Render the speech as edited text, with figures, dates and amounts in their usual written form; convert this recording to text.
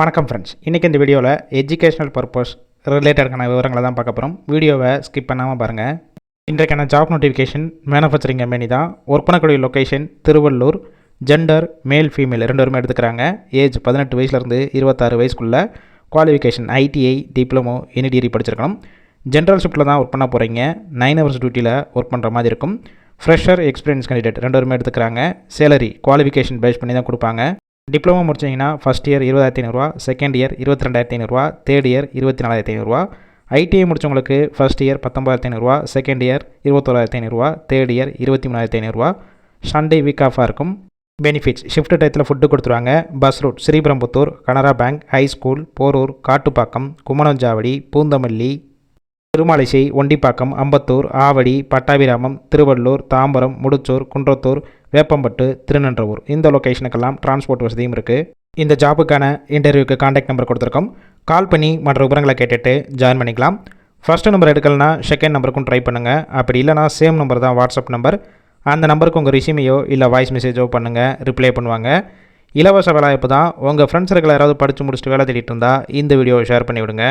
வணக்கம் ஃப்ரெண்ட்ஸ், இன்றைக்கி இந்த வீடியோவில் எஜுகேஷனல் பர்பஸ் ரிலேட்டடான விவரங்களை தான் பார்க்க போகிறோம். வீடியோவை ஸ்கிப் பண்ணாமல் பாருங்கள். இன்றைக்கான ஜாப் நோட்டிஃபிகேஷன் மேனுஃபேக்சரிங் கம்பெனி தான். ஒர்க் பண்ணக்கூடிய location Tiruvallur. Gender male female ரெண்டு பேருமே எடுத்துக்கிறாங்க. ஏஜ் 18 வயசுலேருந்து 26 வயசுக்குள்ள. Qualification ITI, diploma, any degree படிச்சிருக்கணும். ஜென்ரல் ஷிஃப்ட்டில் தான் ஒர்க் பண்ண போகிறீங்க. 9 hours டியூட்டியில் ஒர்க் பண்ணுற மாதிரி இருக்கும். ஃப்ரெஷர், எக்ஸ்பீரியன்ஸ் கேண்டிடேட் ரெண்டு பேருமே எடுத்துக்கிறாங்க. சேலரி குவாலிஃபிகேஷன் பேஸ் பண்ணி தான் கொடுப்பாங்க. டிப்ளமோ முடிச்சிங்கன்னா first year 20,500, second year 22,500, third year 24,500. ITI முடித்தவங்களுக்கு first year 19,500, second year 21,500, third year 23,500. Sunday week ஆஃபாக இருக்கும். பெனிஃபிட்ஸ்: ஷிஃப்ட் டயத்தில் ஃபுட்டு கொடுத்துருவாங்க. Bus route Sriperumbudur, Canara bank, high school, Porur, Kattupakkam, Kumananchavadi, Poonamallee, Thirumazhisai, Ondipakkam, Ambattur, Avadi, Pattabiram, Thiruvallur, Tambaram, Mudichur, Kundrathur, Veppampattu, Thirunindravur இந்த லொக்கேஷனுக்கெல்லாம் டிரான்ஸ்போர்ட் வசதியும் இருக்குது. இந்த ஜாபுக்கான இன்டர்வியூக்கு கான்டாக்ட் நம்பர் கொடுத்துருக்கோம். கால் பண்ணி மற்ற விவரங்களை கேட்டுட்டு ஜாயின் பண்ணிக்கலாம். ஃபஸ்ட்டு நம்பர் எடுக்கலனா செகண்ட் நம்பருக்கும் ட்ரை பண்ணுங்கள். அப்படி இல்லைனா சேம் நம்பர் தான் வாட்ஸ்அப் நம்பர். அந்த நம்பருக்கு உங்கள் ரெஸ்யூமையோ இல்லை வாய்ஸ் மெசேஜோ பண்ணுங்கள், ரிப்ளை பண்ணுவாங்க. இலவச வேலைவாய்ப்பு தான். உங்கள் ஃப்ரெண்ட்ஸ் யாராவது படித்து முடிச்சுட்டு வேலை தேடிட்டு இருந்தால் இந்த வீடியோவை ஷேர் பண்ணிவிடுங்க.